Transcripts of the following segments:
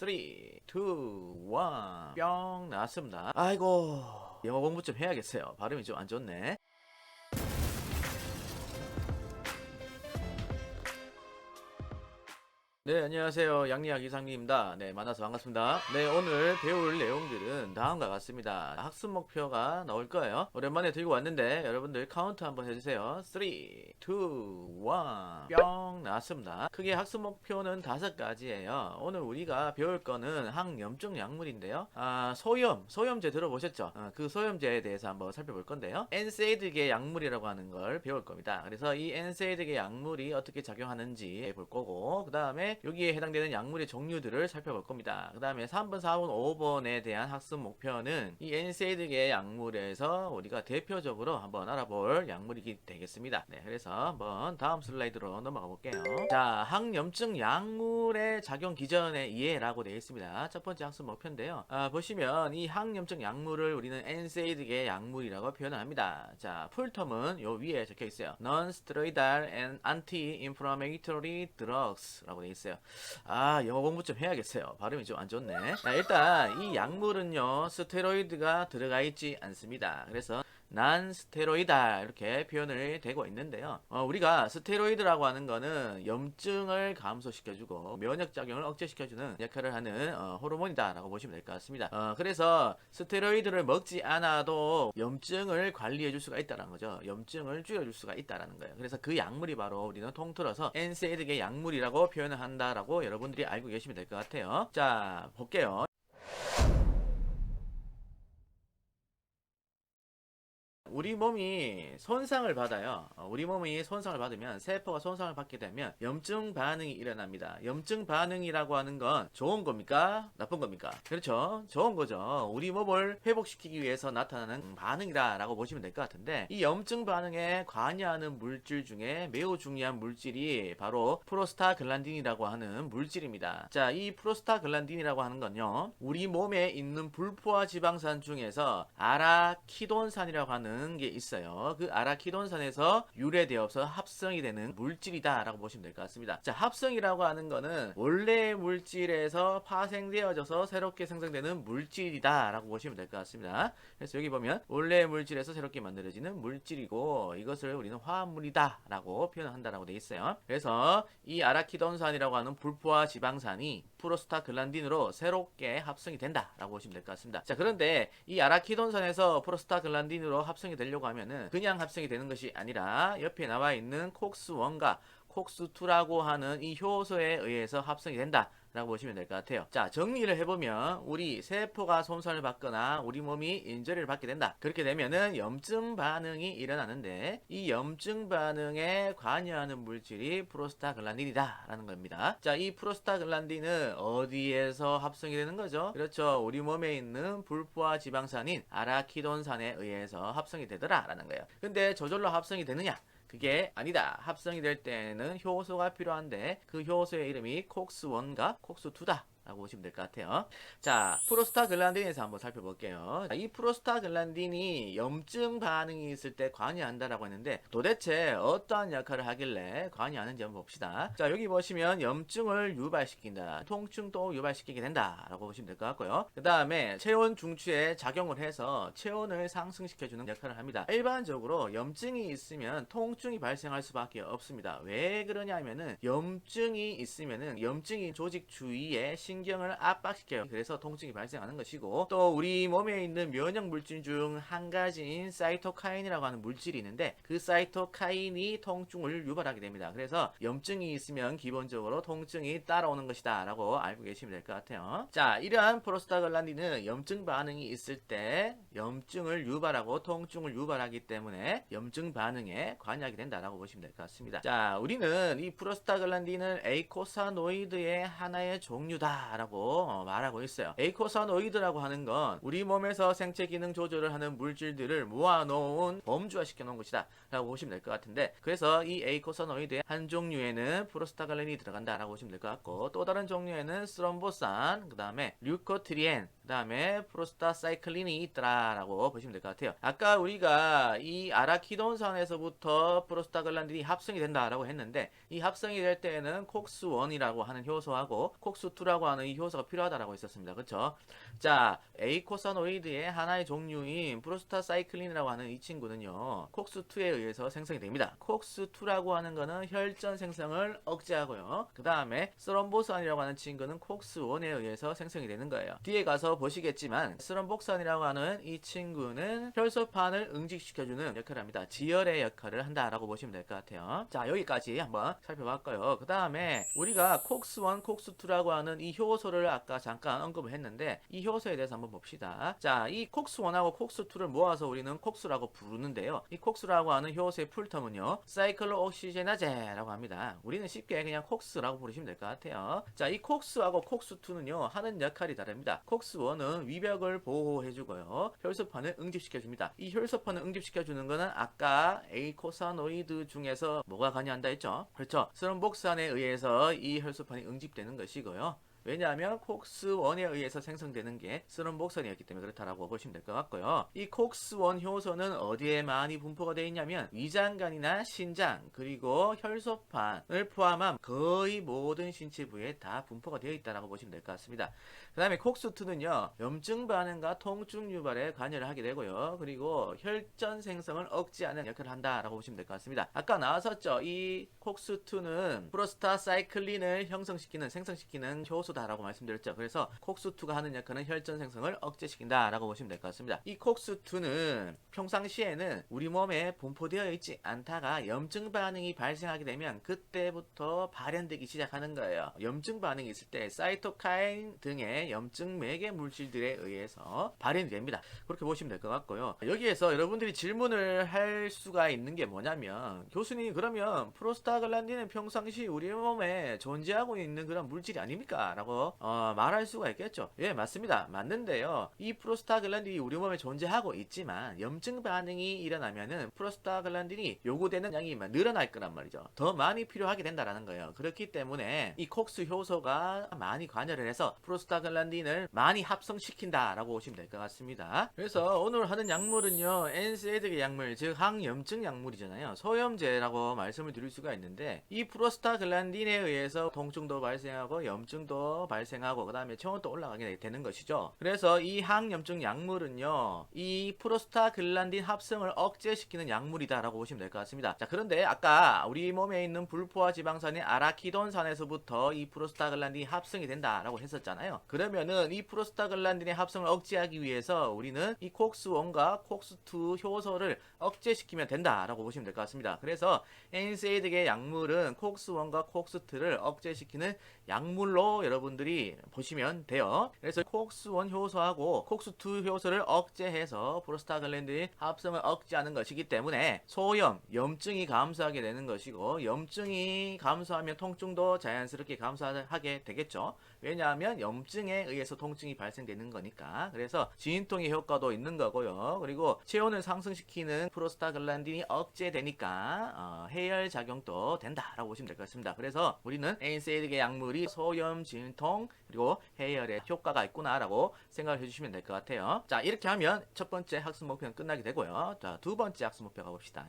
3, 2, 1, 뿅 나왔습니다. 아이고 영어 공부 좀 해야겠어요. 발음이 좀 안 좋네. 네, 안녕하세요. 양리학 이상민입니다. 네, 만나서 반갑습니다. 네, 오늘 배울 내용들은 다음과 같습니다. 학습 목표가 나올 거예요. 오랜만에 들고 왔는데 여러분들 카운트 한번 해주세요. 3, 2, 1, 뿅 나왔습니다. 크게 학습 목표는 5가지예요. 오늘 우리가 배울 거는 항염증 약물인데요. 소염제 들어보셨죠? 그 소염제에 대해서 한번 살펴볼 건데요. 엔세이드계 약물이라고 하는 걸 배울 겁니다. 그래서 이 엔세이드계 약물이 어떻게 작용하는지 볼 거고, 그 다음에 여기에 해당되는 약물의 종류들을 살펴볼 겁니다. 그 다음에 3번, 4번, 5번에 대한 학습 목표는 이 엔세이드계 약물에서 우리가 대표적으로 한번 알아볼 약물이 되겠습니다. 네, 그래서 한번 다음 슬라이드로 넘어가 볼게요. 자, 항염증 약물의 작용 기전의 이해라고 되어 있습니다. 첫 번째 학습 목표인데요. 보시면 이 항염증 약물을 우리는 엔세이드계 약물이라고 표현을 합니다. 자, 풀텀은 요 위에 적혀 있어요. Non-steroidal and anti-inflammatory drugs라고 되어 있어요. 영어 공부 좀 해야겠어요. 발음이 좀 안 좋네. 자, 일단 이 약물은요 스테로이드가 들어가 있지 않습니다. 그래서 난 스테로이다 이렇게 표현을 되고 있는데요. 우리가 스테로이드라고 하는 거는 염증을 감소시켜주고 면역작용을 억제시켜주는 역할을 하는 호르몬이다 라고 보시면 될 것 같습니다. 그래서 스테로이드를 먹지 않아도 염증을 관리해 줄 수가 있다는 거죠. 염증을 줄여줄 수가 있다는 거예요. 그래서 그 약물이 바로 우리는 통틀어서 엔세이드계 약물이라고 표현을 한다라고 여러분들이 알고 계시면 될 것 같아요. 자, 볼게요. 우리 몸이 손상을 받아요. 우리 몸이 손상을 받으면, 세포가 손상을 받게 되면 염증 반응이 일어납니다. 염증 반응이라고 하는 건 좋은 겁니까? 나쁜 겁니까? 그렇죠. 좋은 거죠. 우리 몸을 회복시키기 위해서 나타나는 반응이다 라고 보시면 될 것 같은데, 이 염증 반응에 관여하는 물질 중에 매우 중요한 물질이 바로 프로스타글란딘이라고 하는 물질입니다. 자, 이 프로스타글란딘이라고 하는 건요, 우리 몸에 있는 불포화 지방산 중에서 아라키돈산이라고 하는 게 있어요. 그 아라키돈산에서 유래되어서 합성이 되는 물질이다 라고 보시면 될 것 같습니다. 자, 합성이라고 하는 거는 원래 물질에서 파생되어져서 새롭게 생성되는 물질이다 라고 보시면 될 것 같습니다. 그래서 여기 보면 원래 물질에서 새롭게 만들어지는 물질이고, 이것을 우리는 화합물이다 라고 표현한다라고 되어 있어요. 그래서 이 아라키돈산이라고 하는 불포화 지방산이 프로스타글란딘으로 새롭게 합성이 된다 라고 보시면 될 것 같습니다. 자, 그런데 이 아라키돈산에서 프로스타글란딘으로 합성이 되려고 하면은 그냥 합성이 되는 것이 아니라 옆에 나와 있는 콕스1과 콕스2라고 하는 이 효소에 의해서 합성이 된다 라고 보시면 될 것 같아요. 자, 정리를 해보면 우리 세포가 손상을 받거나 우리 몸이 인저리를 받게 된다. 그렇게 되면은 염증 반응이 일어나는데, 이 염증 반응에 관여하는 물질이 프로스타글란딘이다 라는 겁니다. 자, 이 프로스타글란딘은 어디에서 합성이 되는 거죠? 그렇죠. 우리 몸에 있는 불포화 지방산인 아라키돈산에 의해서 합성이 되더라 라는 거예요. 근데 저절로 합성이 되느냐? 그게 아니다. 합성이 될 때는 효소가 필요한데 그 효소의 이름이 콕스1과 콕스2다 라고 보시면 될 것 같아요. 자, 프로스타글란딘에서 한번 살펴볼게요. 이 프로스타글란딘이 염증 반응이 있을 때 관여한다라고 했는데, 도대체 어떠한 역할을 하길래 관여하는지 한번 봅시다. 자, 여기 보시면 염증을 유발시킨다, 통증도 유발시키게 된다 라고 보시면 될 것 같고요. 그 다음에 체온 중추에 작용을 해서 체온을 상승시켜주는 역할을 합니다. 일반적으로 염증이 있으면 통증이 발생할 수밖에 없습니다. 왜 그러냐면은 염증이 있으면은 염증이 조직 주위에 신경을 압박시켜요. 그래서 통증이 발생하는 것이고, 또 우리 몸에 있는 면역 물질 중 한 가지인 사이토카인이라고 하는 물질이 있는데, 그 사이토카인이 통증을 유발하게 됩니다. 그래서 염증이 있으면 기본적으로 통증이 따라오는 것이다 라고 알고 계시면 될 것 같아요. 자, 이러한 프로스타글란딘은 염증 반응이 있을 때 염증을 유발하고 통증을 유발하기 때문에 염증 반응에 관여하게 된다라고 보시면 될 것 같습니다. 자, 우리는 이 프로스타글란딘을 에이코사노이드의 하나의 종류다 라고 말하고 있어요. 에이코사노이드라고 하는 건 우리 몸에서 생체 기능 조절을 하는 물질들을 모아놓은, 범주화 시켜놓은 것이다 라고 보시면 될 것 같은데, 그래서 이 에이코사노이드의 한 종류에는 프로스타글란딘이 들어간다 라고 보시면 될 것 같고, 또 다른 종류에는 스럼보산, 그 다음에 류코트리엔, 그 다음에 프로스타사이클린이 있더라라고 보시면 될 것 같아요. 아까 우리가 이 아라키돈산에서부터 프로스타글란딘이 합성이 된다라고 했는데 이 합성이 될 때에는 콕스1이라고 하는 효소하고 콕스2라고 하는 이 효소가 필요하다라고 했었습니다. 그쵸? 자, 에이코사노이드의 하나의 종류인 프로스타사이클린이라고 하는 이 친구는요, 콕스2에 의해서 생성이 됩니다. 콕스2라고 하는 거는 혈전 생성을 억제하고요. 그 다음에 스럼보산이라고 하는 친구는 콕스1에 의해서 생성이 되는 거예요. 뒤에 가서 보시겠지만 스럼복산이라고 하는 이 친구는 혈소판을 응직시켜주는 역할을 합니다. 지혈의 역할을 한다라고 보시면 될 것 같아요. 자, 여기까지 한번 살펴봤고요. 그 다음에 우리가 콕스1, 콕스2라고 하는 이 효소를 아까 잠깐 언급을 했는데 이 효소에 대해서 한번 봅시다. 자, 이 콕스1하고 콕스2를 모아서 우리는 콕스라고 부르는데요. 이 콕스라고 하는 효소의 풀텀은요, 사이클로옥시제나제라고 합니다. 우리는 쉽게 그냥 콕스라고 부르시면 될 것 같아요. 자, 이 콕스하고 콕스2는요, 하는 역할이 다릅니다. 콕스1은 위벽을 보호해주고요, 혈소판을 응집시켜줍니다. 이 혈소판을 응집시켜주는 거는 아까 에이코사노이드 중에서 뭐가 관여한다 했죠? 그렇죠. 스럼복산에 의해서 이 혈소판이 응집되는 것이고요. 왜냐하면 콕스1에 의해서 생성되는 게 스럼복산이었기 때문에 그렇다라고 보시면 될 것 같고요. 이 콕스1 효소는 어디에 많이 분포가 되어 있냐면 위장관이나 신장 그리고 혈소판을 포함한 거의 모든 신체 부위에 다 분포가 되어 있다라고 보시면 될 것 같습니다. 그 다음에 콕스2는요, 염증 반응과 통증 유발에 관여를 하게 되고요. 그리고 혈전 생성을 억제하는 역할을 한다라고 보시면 될 것 같습니다. 아까 나왔었죠. 이 콕스2는 프로스타사이클린을 생성시키는 효소다라고 말씀드렸죠. 그래서 콕스2가 하는 역할은 혈전 생성을 억제시킨다라고 보시면 될 것 같습니다. 이 콕스2는 평상시에는 우리 몸에 분포되어 있지 않다가 염증 반응이 발생하게 되면 그때부터 발현되기 시작하는 거예요. 염증 반응이 있을 때 사이토카인 등의 염증 매개 물질들에 의해서 발현이 됩니다. 그렇게 보시면 될 것 같고요. 여기에서 여러분들이 질문을 할 수가 있는 게 뭐냐면, 교수님 그러면 프로스타글란딘은 평상시 우리 몸에 존재하고 있는 그런 물질이 아닙니까? 라고 말할 수가 있겠죠. 예, 맞습니다. 맞는데요, 이 프로스타글란딘이 우리 몸에 존재하고 있지만 염증 반응이 일어나면은 프로스타글란딘이 요구되는 양이 늘어날 거란 말이죠. 더 많이 필요하게 된다라는 거예요. 그렇기 때문에 이 콕스 효소가 많이 관여를 해서 프로스타글란딘을 많이 합성시킨다라고 보시면 될 것 같습니다. 그래서 오늘 하는 약물은요, NSAID의 약물, 즉 항염증 약물이잖아요. 소염제라고 말씀을 드릴 수가 있는데, 이 프로스타글란딘에 의해서 통증도 발생하고 염증도 발생하고 그 다음에 체온도 올라가게 되는 것이죠. 그래서 이 항염증 약물은요, 이 프로스타글란딘 합성을 억제시키는 약물이다라고 보시면 될 것 같습니다. 자, 그런데 아까 우리 몸에 있는 불포화 지방산인 아라키돈산에서부터 이 프로스타글란딘이 합성이 된다라고 했었잖아요. 그러면은 이 프로스타글란딘의 합성을 억제하기 위해서 우리는 이 콕스1과 콕스2 효소를 억제시키면 된다라고 보시면 될 것 같습니다. 그래서 NSAID의 약물은 콕스1과 콕스2를 억제시키는 약물로 여러분들이 보시면 돼요. 그래서 콕스1 효소하고 콕스2 효소를 억제해서 프로스타글란딘 합성을 억제하는 것이기 때문에 소염, 염증이 감소하게 되는 것이고, 염증이 감소하면 통증도 자연스럽게 감소하게 되겠죠. 왜냐하면 염증에 의해서 통증이 발생되는 거니까. 그래서 진통의 효과도 있는 거고요. 그리고 체온을 상승시키는 프로스타글란딘이 억제되니까 해열 작용도 된다라고 보시면 될 것 같습니다. 그래서 우리는 NSAID의 약물이 소염, 진통, 그리고 해열에 효과가 있구나라고 생각을 해주시면 될 것 같아요. 자, 이렇게 하면 첫 번째 학습 목표는 끝나게 되고요. 자, 두 번째 학습 목표 가봅시다.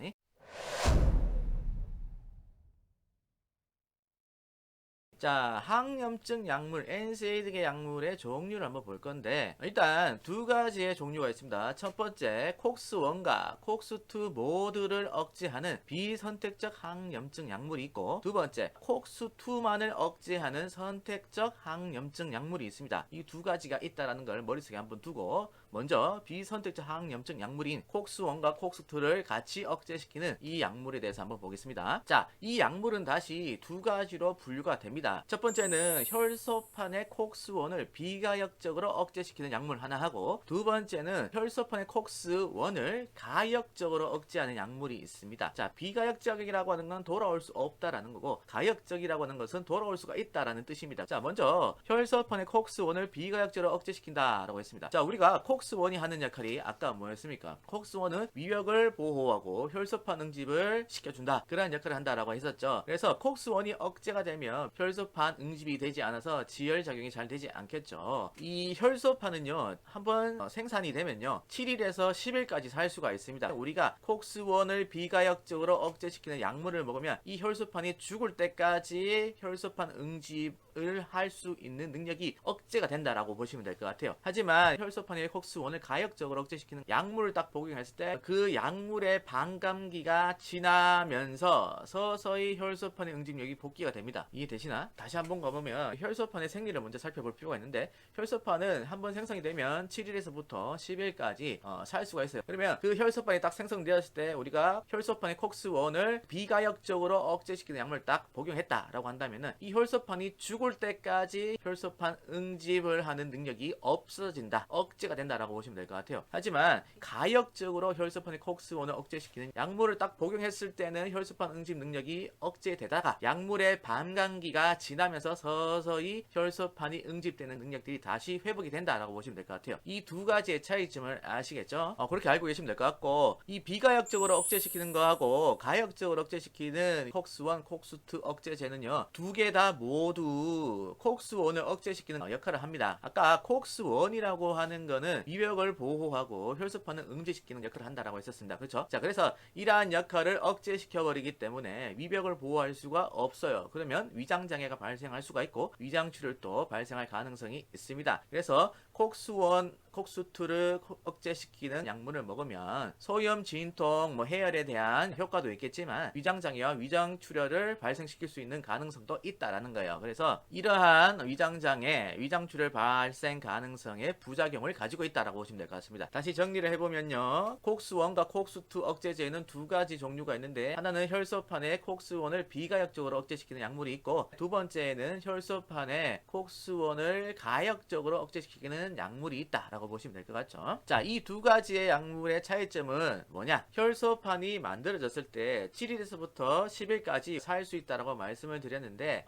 자, 항염증 약물, NSAID계 약물의 종류를 한번 볼 건데, 일단 두 가지의 종류가 있습니다. 첫 번째, 콕스1과 콕스2 모두를 억제하는 비선택적 항염증 약물이 있고, 두 번째, 콕스2만을 억제하는 선택적 항염증 약물이 있습니다. 이 두 가지가 있다는 걸 머릿속에 한번 두고, 먼저 비선택적 항염증 약물인 콕스1과 콕스2를 같이 억제시키는 이 약물에 대해서 한번 보겠습니다. 자, 이 약물은 다시 두 가지로 분류가 됩니다. 첫 번째는 혈소판의 콕스1을 비가역적으로 억제시키는 약물 하나 하고, 두 번째는 혈소판의 콕스1을 가역적으로 억제하는 약물이 있습니다. 자, 비가역적이라고 하는 건 돌아올 수 없다라는 거고, 가역적이라고 하는 것은 돌아올 수가 있다라는 뜻입니다. 자, 먼저 혈소판의 콕스1을 비가역적으로 억제시킨다라고 했습니다. 자, 우리가 콕스1이 하는 역할이 아까 뭐였습니까? 콕스1은 위벽을 보호하고 혈소판 응집을 시켜준다, 그런 역할을 한다라고 했었죠. 그래서 콕스1이 억제가 되면 혈소 혈소판 응집이 되지 않아서 지혈작용이 잘 되지 않겠죠. 이 혈소판은요, 한번 생산이 되면요 7일에서 10일까지 살 수가 있습니다. 우리가 콕스1을 비가역적으로 억제시키는 약물을 먹으면 이 혈소판이 죽을 때까지 혈소판 응집을 할 수 있는 능력이 억제가 된다라고 보시면 될 것 같아요. 하지만 혈소판의 콕스1을 가역적으로 억제시키는 약물을 딱 복용했을 때 그 약물의 반감기가 지나면서 서서히 혈소판의 응집력이 복귀가 됩니다. 이해되시나? 다시 한번 가보면 혈소판의 생리를 먼저 살펴볼 필요가 있는데, 혈소판은 한번 생성이 되면 7일에서부터 10일까지 살 수가 있어요. 그러면 그 혈소판이 딱 생성되었을 때 우리가 혈소판의 콕스1을 비가역적으로 억제시키는 약물을 딱 복용했다라고 한다면은 이 혈소판이 죽을 때까지 혈소판 응집을 하는 능력이 없어진다, 억제가 된다라고 보시면 될 것 같아요. 하지만 가역적으로 혈소판의 콕스1을 억제시키는 약물을 딱 복용했을 때는 혈소판 응집 능력이 억제되다가 약물의 반감기가 지나면서 서서히 혈소판이 응집되는 능력들이 다시 회복이 된다라고 보시면 될 것 같아요. 이 두 가지의 차이점을 아시겠죠? 그렇게 알고 계시면 될 것 같고, 이 비가역적으로 억제시키는 거하고 가역적으로 억제시키는 콕스1, 콕스2 억제제는요, 두 개 다 모두 콕스1을 억제시키는 역할을 합니다. 아까 콕스1이라고 하는 거는 위벽을 보호하고 혈소판을 응집시키는 역할을 한다라고 했었습니다. 그렇죠? 자, 그래서 이러한 역할을 억제시켜버리기 때문에 위벽을 보호할 수가 없어요. 그러면 위장장애가 발생할 수가 있고 위장출혈도 발생할 가능성이 있습니다. 그래서 콕스1, 콕스2를 억제시키는 약물을 먹으면 소염, 진통, 해열에 대한 효과도 있겠지만 위장장애와 위장출혈을 발생시킬 수 있는 가능성도 있다라는 거예요. 그래서 이러한 위장장애, 위장출혈 발생 가능성의 부작용을 가지고 있다라고 보시면 될 것 같습니다. 다시 정리를 해보면요, 콕스1과 콕스2 억제제에는 두 가지 종류가 있는데, 하나는 혈소판의 콕스1을 비가역적으로 억제시키는 약물이 있고, 두 번째는 혈소판의 콕스1을 가역적으로 억제시키는 약물이 있다라고 보시면 될 것 같죠. 자, 이 두 가지의 약물의 차이점은 뭐냐? 혈소판이 만들어졌을 때 7일에서부터 10일까지 살 수 있다라고 말씀을 드렸는데,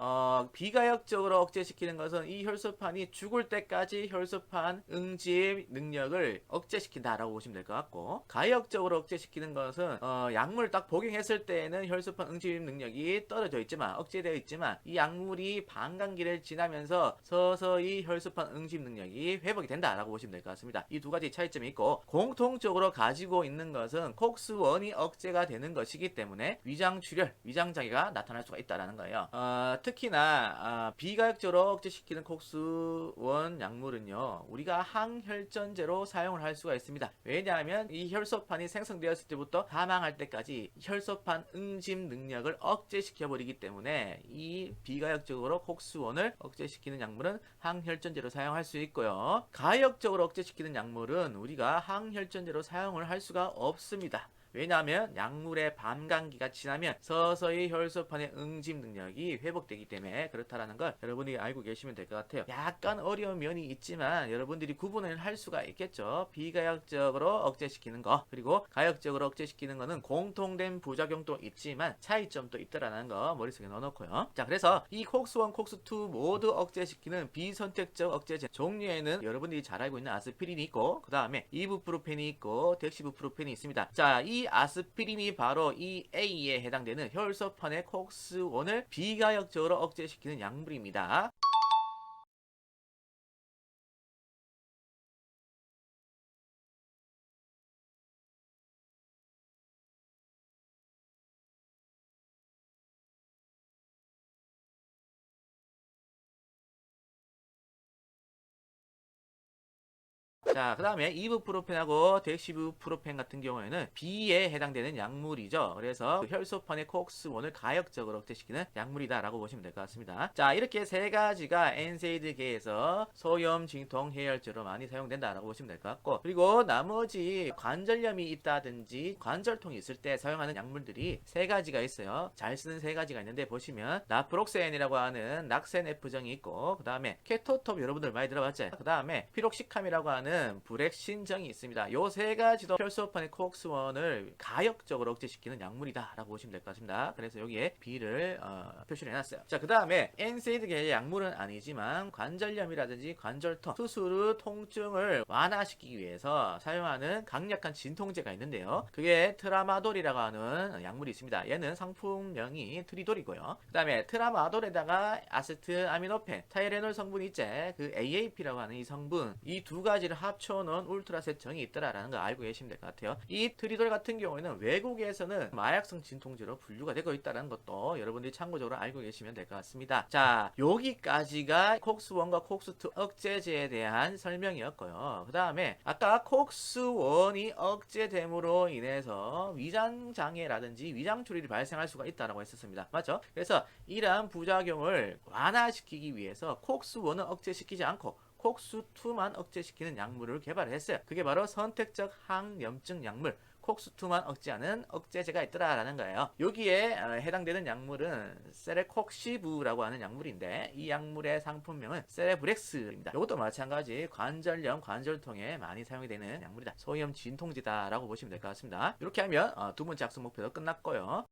비가역적으로 억제시키는 것은 이 혈소판이 죽을 때까지 혈소판 응집 능력을 억제시킨다라고 보시면 될 것 같고, 가역적으로 억제시키는 것은 약물을 딱 복용했을 때에는 혈소판 응집 능력이 떨어져 있지만, 억제되어 있지만, 이 약물이 반감기를 지나면서 서서히 혈소판 응집 능력이 회복이 된다라고 보시면 될 것 같습니다. 이 두 가지 차이점이 있고, 공통적으로 가지고 있는 것은 콕스1이 억제가 되는 것이기 때문에 위장출혈, 위장장애가 나타날 수가 있다라는 거예요. 특히나 비가역적으로 억제시키는 콕스1 약물은요, 우리가 항혈전제로 사용을 할 수가 있습니다. 왜냐하면 이 혈소판이 생성되었을 때부터 사망할 때까지 혈소판 응집 능력을 억제시켜버리기 때문에 이 비가역적으로 콕스1을 억제시키는 약물은 항혈전제로 사용할 수 있고요, 가역적으로 억제시키는 약물은 우리가 항혈전제로 사용을 할 수가 없습니다. 왜냐하면 약물의 반감기가 지나면 서서히 혈소판의 응집 능력이 회복되기 때문에 그렇다라는 걸 여러분이 알고 계시면 될 것 같아요. 약간 어려운 면이 있지만 여러분들이 구분을 할 수가 있겠죠. 비가역적으로 억제시키는 거, 그리고 가역적으로 억제시키는 거는 공통된 부작용도 있지만 차이점도 있더라는 거 머릿속에 넣어놓고요. 자, 그래서 이 콕스1, 콕스2 모두 억제시키는 비선택적 억제제 종류에는 여러분들이 잘 알고 있는 아스피린이 있고, 그 다음에 이부프로펜이 있고 덱시부프로펜이 있습니다. 자, 이 아스피린이 바로 이 A에 해당되는 혈소판의 콕스1을 비가역적으로 억제시키는 약물입니다. 자, 그 다음에 이부프로펜하고 덱시부프로펜 같은 경우에는 B에 해당되는 약물이죠. 그래서 혈소판의 콕스1을 가역적으로 억제시키는 약물이다 라고 보시면 될 것 같습니다. 자, 이렇게 세 가지가 엔세이드계에서 소염, 진통, 해열제로 많이 사용된다 라고 보시면 될 것 같고, 그리고 나머지 관절염이 있다든지 관절통이 있을 때 사용하는 약물들이 세 가지가 있어요. 잘 쓰는 세 가지가 있는데, 보시면 나프록센이라고 하는 낙센 F정이 있고, 그 다음에 케토톱 여러분들 많이 들어봤죠? 그 다음에 피록시캄이라고 하는 억제되는 불액신정이 있습니다. 요 세 가지도 혈소판의 콕스원을 가역적으로 억제시키는 약물이다라고 보시면 될 것 같습니다. 그래서 여기에 B를 표시를 해놨어요. 자, 그 다음에 NSAID계의 약물은 아니지만 관절염이라든지 관절통, 수술 후 통증을 완화시키기 위해서 사용하는 강력한 진통제가 있는데요. 그게 트라마돌이라고 하는 약물이 있습니다. 얘는 상품명이 트리돌이고요. 그 다음에 트라마돌에다가 아세트아미노펜, 타이레놀 성분이 있지, 그 AAP라고 하는 이 성분, 이 두 가지를 합쳐놓은 울트라셋 정이 있더라라는 거 알고 계시면 될 것 같아요. 이 트리돌 같은 경우에는 외국에서는 마약성 진통제로 분류가 되고 있다는 것도 여러분들이 참고적으로 알고 계시면 될 것 같습니다. 자, 여기까지가 콕스1과 콕스2 억제제에 대한 설명이었고요. 그 다음에 아까 콕스1이 억제됨으로 인해서 위장장애라든지 위장출혈이 발생할 수가 있다고 했었습니다. 맞죠? 그래서 이러한 부작용을 완화시키기 위해서 콕스1은 억제시키지 않고 콕스2만 억제시키는 약물을 개발했어요. 그게 바로 선택적 항염증 약물 콕스2만 억제하는 억제제가 있더라라는 거예요. 여기에 해당되는 약물은 세레콕시브라고 하는 약물인데 이 약물의 상품명은 세레브렉스입니다. 이것도 마찬가지 관절염, 관절통에 많이 사용이 되는 약물이다. 소염 진통제다라고 보시면 될 것 같습니다. 이렇게 하면 두 번째 학습 목표도 끝났고요.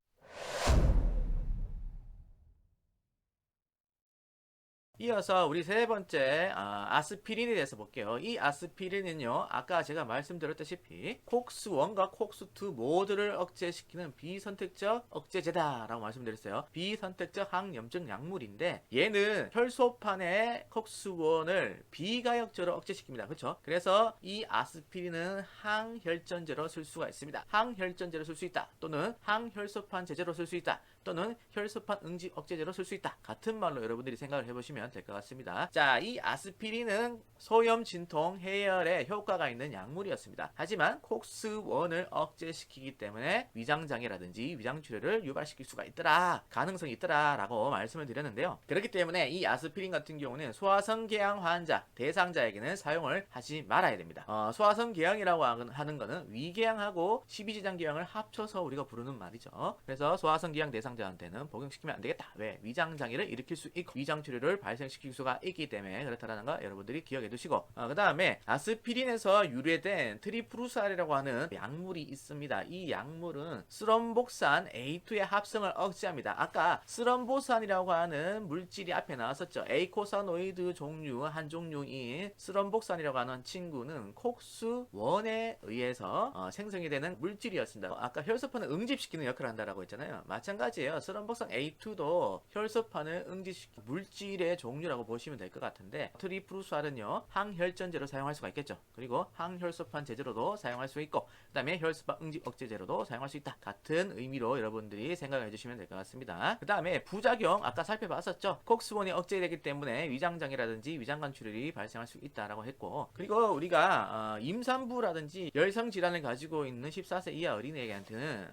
이어서 우리 세 번째 아스피린에 대해서 볼게요. 이 아스피린은요, 아까 제가 말씀드렸다시피 콕스1과 콕스2 모두를 억제시키는 비선택적 억제제다라고 말씀드렸어요. 비선택적 항염증 약물인데 얘는 혈소판의 콕스1을 비가역적으로 억제시킵니다. 그렇죠? 그래서 이 아스피린은 항혈전제로 쓸 수가 있습니다. 항혈전제로 쓸 수 있다. 또는 항혈소판 제제로 쓸 수 있다. 또는 혈소판 응집 억제제로 쓸 수 있다. 같은 말로 여러분들이 생각을 해보시면 될 것 같습니다. 자, 이 아스피린은 소염, 진통, 해열에 효과가 있는 약물이었습니다. 하지만 콕스1을 억제시키기 때문에 위장장애라든지 위장출혈을 유발시킬 수가 있더라, 가능성이 있더라 라고 말씀을 드렸는데요. 그렇기 때문에 이 아스피린 같은 경우는 소화성궤양 환자, 대상자에게는 사용을 하지 말아야 됩니다. 소화성궤양이라고 하는 거는 위궤양하고 십이지장궤양을 합쳐서 우리가 부르는 말이죠. 그래서 소화성궤양 대상자한테는 복용시키면 안 되겠다. 왜? 위장장애를 일으킬 수 있고 위장출혈을 발생시킬 수가 있기 때문에 그렇다는 거 여러분들이 기억해 두시고, 그 다음에 아스피린에서 유래된 트리프루살이라고 하는 약물이 있습니다. 이 약물은 스럼복산 A2의 합성을 억제합니다. 아까 스럼보산이라고 하는 물질이 앞에 나왔었죠. 에이코사노이드 종류 한 종류인 스럼복산이라고 하는 친구는 콕스1에 의해서 생성이 되는 물질이었습니다. 아까 혈소판을 응집시키는 역할을 한다고 했잖아요. 마찬가지예요. 스럼복산 A2도 혈소판을 응집시키는 물질의 종류라고 보시면 될 것 같은데, 트리프루살은요 항혈전제로 사용할 수가 있겠죠. 그리고 항혈소판 제제로도 사용할 수 있고, 그 다음에 혈소판 응집 억제제로도 사용할 수 있다. 같은 의미로 여러분들이 생각해 주시면 될 것 같습니다. 그 다음에 부작용 아까 살펴봤었죠. 콕스1이 억제되기 때문에 위장장애라든지 위장관출혈이 발생할 수 있다라고 했고, 그리고 우리가 임산부라든지 열성질환을 가지고 있는 14세 이하 어린이에게한테는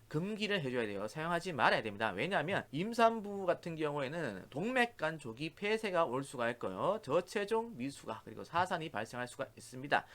금기를 해줘야 돼요. 사용하지 말아야 됩니다. 왜냐하면 임산부 같은 경우에는 동맥간 조기 폐쇄가 올 수가 있고요. 저체중 미수가 그리고 사산이 발생할 수가 있습니다.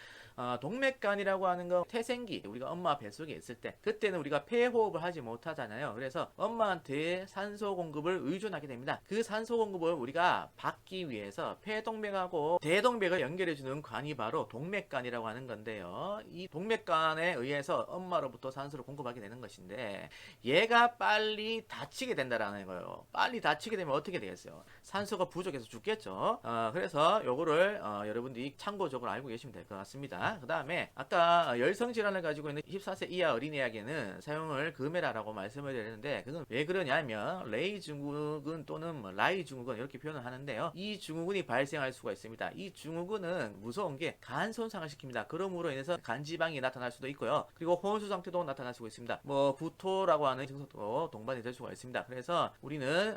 동맥간이라고 하는 건 태생기, 우리가 엄마 뱃속에 있을 때 그때는 우리가 폐호흡을 하지 못하잖아요. 그래서 엄마한테 산소 공급을 의존하게 됩니다. 그 산소 공급을 우리가 받기 위해서 폐동맥하고 대동맥을 연결해주는 관이 바로 동맥간이라고 하는 건데요. 이 동맥간에 의해서 엄마로부터 산소를 공급하게 되는 것인데 얘가 빨리 다치게 된다라는 거예요. 빨리 다치게 되면 어떻게 되겠어요? 산소가 부족해서 죽겠죠. 그래서 요거를 여러분들이 참고적으로 알고 계시면 될 것 같습니다. 그 다음에 아까 열성질환을 가지고 있는 14세 이하 어린이에게는 사용을 금해라라고 말씀을 드렸는데, 그건 왜 그러냐면 레이 증후군 또는 라이 증후군 이렇게 표현을 하는데요. 이 증후군이 발생할 수가 있습니다. 이 증후군은 무서운 게 간 손상을 시킵니다. 그러므로 인해서 간지방이 나타날 수도 있고요. 그리고 혼수 상태도 나타날 수가 있습니다. 구토라고 하는 증상도 동반이 될 수가 있습니다. 그래서 우리는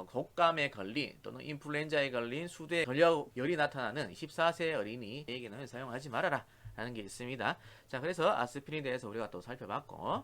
독감에 걸린 또는 인플루엔자에 걸린 수두에 걸려 열이 나타나는 14세 어린이에게는 사용하지 말아라 라는 게 있습니다. 자, 그래서 아스피린에 대해서 우리가 또 살펴봤고,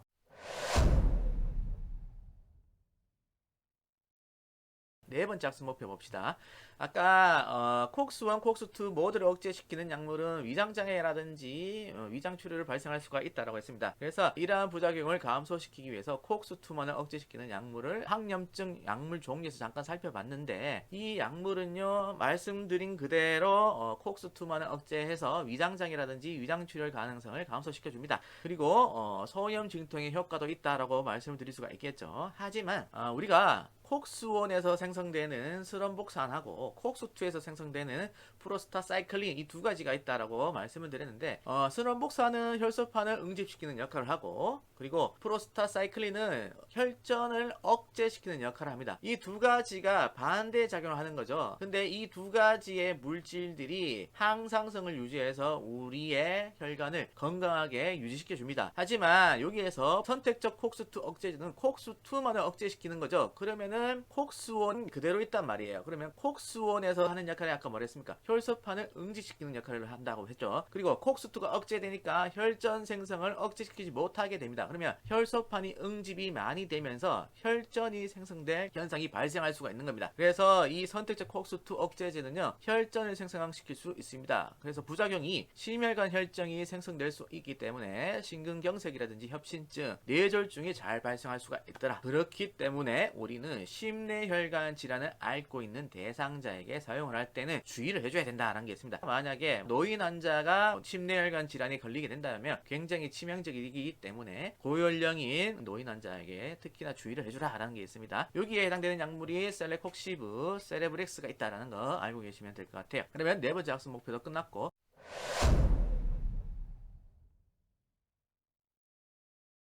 네 번째 학습 목표 봅시다. 아까 콕스1, 콕스2 모두를 억제시키는 약물은 위장장애라든지 위장 출혈을 발생할 수가 있다고 했습니다. 그래서 이러한 부작용을 감소시키기 위해서 콕스2만을 억제시키는 약물을 항염증 약물 종류에서 잠깐 살펴봤는데, 이 약물은요 말씀드린 그대로 콕스2만을 억제해서 위장장애라든지 위장 출혈 가능성을 감소시켜줍니다. 그리고 소염 진통의 효과도 있다라고 말씀을 드릴 수가 있겠죠. 하지만 우리가 콕스1에서 생성되는 스럼복산하고 콕스2에서 생성되는 프로스타사이클린, 이 두 가지가 있다라고 말씀을 드렸는데, 스럼복산은 혈소판을 응집시키는 역할을 하고, 그리고 프로스타사이클린은 혈전을 억제시키는 역할을 합니다. 이 두 가지가 반대 작용을 하는 거죠. 근데 이 두 가지의 물질들이 항상성을 유지해서 우리의 혈관을 건강하게 유지시켜 줍니다. 하지만 여기에서 선택적 콕스2 억제제는 콕스2만을 억제시키는 거죠. 그러면은 콕스1 그대로 있단 말이에요. 그러면 콕스1에서 하는 역할이 아까 뭐랬습니까? 혈소판을 응집시키는 역할을 한다고 했죠. 그리고 콕스2가 억제되니까 혈전 생성을 억제시키지 못하게 됩니다. 그러면 혈소판이 응집이 많이 되면서 혈전이 생성될 현상이 발생할 수가 있는 겁니다. 그래서 이 선택적 콕스2 억제제는요 혈전을 생성시킬 수 있습니다. 그래서 부작용이 심혈관 혈정이 생성될 수 있기 때문에 심근경색이라든지 협신증, 뇌졸중이 잘 발생할 수가 있더라. 그렇기 때문에 우리는 심뇌혈관 질환을 앓고 있는 대상자에게 사용을 할 때는 주의를 해줘야 된다라는 게 있습니다. 만약에 노인 환자가 심뇌혈관 질환에 걸리게 된다면 굉장히 치명적이기 때문에 고연령인 노인 환자에게 특히나 주의를 해주라라는 게 있습니다. 여기에 해당되는 약물이 셀레콕시브, 세레브렉스가 있다라는 거 알고 계시면 될 것 같아요. 그러면 네 번째 학습 목표도 끝났고,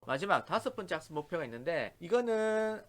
마지막 다섯 번째 학습 목표가 있는데, 이거는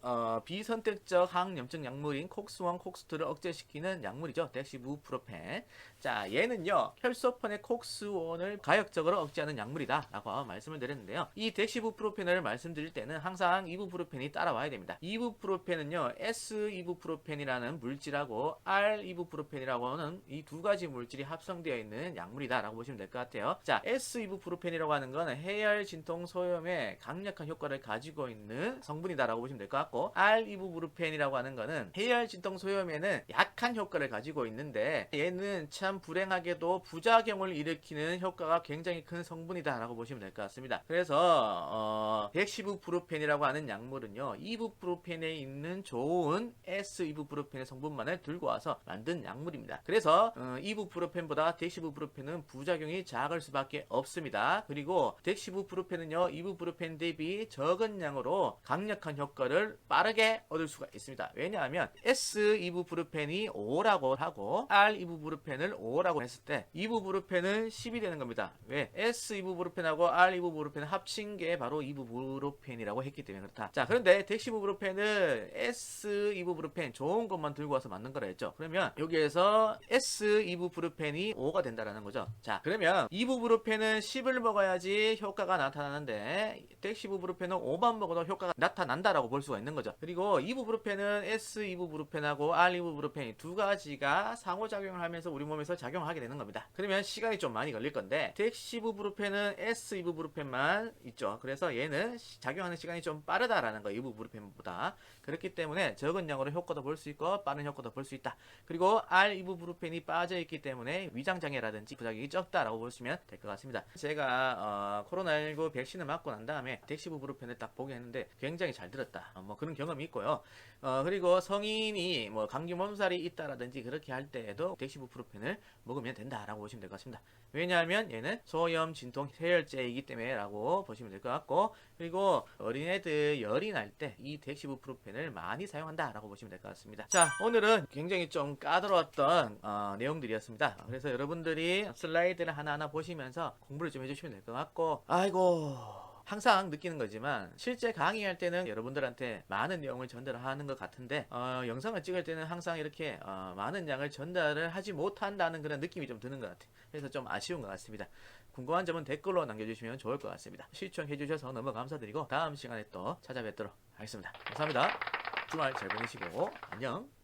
비선택적 항염증 약물인 콕스1, 콕스2를 억제시키는 약물이죠. 덱시부프로펜. 자, 얘는요 혈소판의 콕스1을 가역적으로 억제하는 약물이다 라고 말씀을 드렸는데요, 이 덱시부프로펜을 말씀드릴 때는 항상 이부프로펜이 따라와야 됩니다. 이부프로펜은요 S-이부프로펜이라는 물질하고 R-이부프로펜이라고 하는 이 두 가지 물질이 합성되어 있는 약물이다 라고 보시면 될 것 같아요. 자, S-이부프로펜이라고 하는 거는 해열 진통 소염에 강력한 효과를 가지고 있는 성분이다라고 보시면 될 것 같고, R-이부프로펜이라고 하는 거는 해열 진통 소염에는 약한 효과를 가지고 있는데, 얘는 참 불행하게도 부작용을 일으키는 효과가 굉장히 큰 성분이다라고 보시면 될 것 같습니다. 그래서 덱시부프로펜이라고 하는 약물은요 이부프로펜에 있는 좋은 S-이부프로펜의 성분만을 들고 와서 만든 약물입니다. 그래서 이부프로펜보다 덱시부프로펜은 부작용이 작을 수밖에 없습니다. 그리고 덱시부프로펜은요 이부프로펜 대비 적은 양으로 강력한 효과를 빠르게 얻을 수가 있습니다. 왜냐하면 S-이부프로펜이 5라고 하고 R-이부프로펜을 5라고 했을 때 이부프로펜은 10이 되는 겁니다. 왜? S-이부프로펜하고 R-이부프로펜을 합친 게 바로 이부프로펜이라고 했기 때문에 그렇다. 자, 그런데 덱시부프로펜은 S-이부프로펜 좋은 것만 들고 와서 만든 거라 했죠. 그러면 여기에서 S-이부프로펜이 5가 된다라는 거죠. 자, 그러면 이부프로펜은 10을 먹어야지 효과가 나타나는데 덱시부프로펜은 5만 먹어도 효과가 나타난다라고 볼 수가 있는 거죠. 그리고 이부프로펜은 S-이부프로펜하고 R-이부프로펜 두 가지가 상호작용을 하면서 우리 몸에서 작용을 하게 되는 겁니다. 그러면 시간이 좀 많이 걸릴 건데, 덱시부프로펜은 S-이부프로펜만 있죠. 그래서 얘는 작용하는 시간이 좀 빠르다라는 거, 이부프로펜보다. 그렇기 때문에 적은 양으로 효과도 볼 수 있고 빠른 효과도 볼 수 있다. 그리고 R-이부프로펜이 빠져있기 때문에 위장장애라든지 부작용이 적다라고 보시면 될 것 같습니다. 제가 코로나19 백신을 맞고 난 다음에 덱시부프로펜을 딱 보게 했는데 굉장히 잘 들었다, 뭐 그런 경험이 있고요. 그리고 성인이 뭐 감기 몸살이 있다라든지 그렇게 할 때에도 덱시부프로펜을 먹으면 된다라고 보시면 될 것 같습니다. 왜냐하면 얘는 소염 진통 해열제이기 때문에 라고 보시면 될 것 같고, 그리고 어린애들 열이 날 때 이 덱시부프로펜을 많이 사용한다라고 보시면 될 것 같습니다. 자, 오늘은 굉장히 좀 까다로웠던 내용들이었습니다. 그래서 여러분들이 슬라이드를 하나하나 보시면서 공부를 좀 해주시면 될 것 같고, 아이고, 항상 느끼는 거지만 실제 강의할 때는 여러분들한테 많은 내용을 전달하는 것 같은데, 영상을 찍을 때는 항상 이렇게 많은 양을 전달을 하지 못한다는 그런 느낌이 좀 드는 것 같아요. 그래서 좀 아쉬운 것 같습니다. 궁금한 점은 댓글로 남겨주시면 좋을 것 같습니다. 시청해주셔서 너무 감사드리고 다음 시간에 또 찾아뵙도록 하겠습니다. 감사합니다. 주말 잘 보내시고 안녕.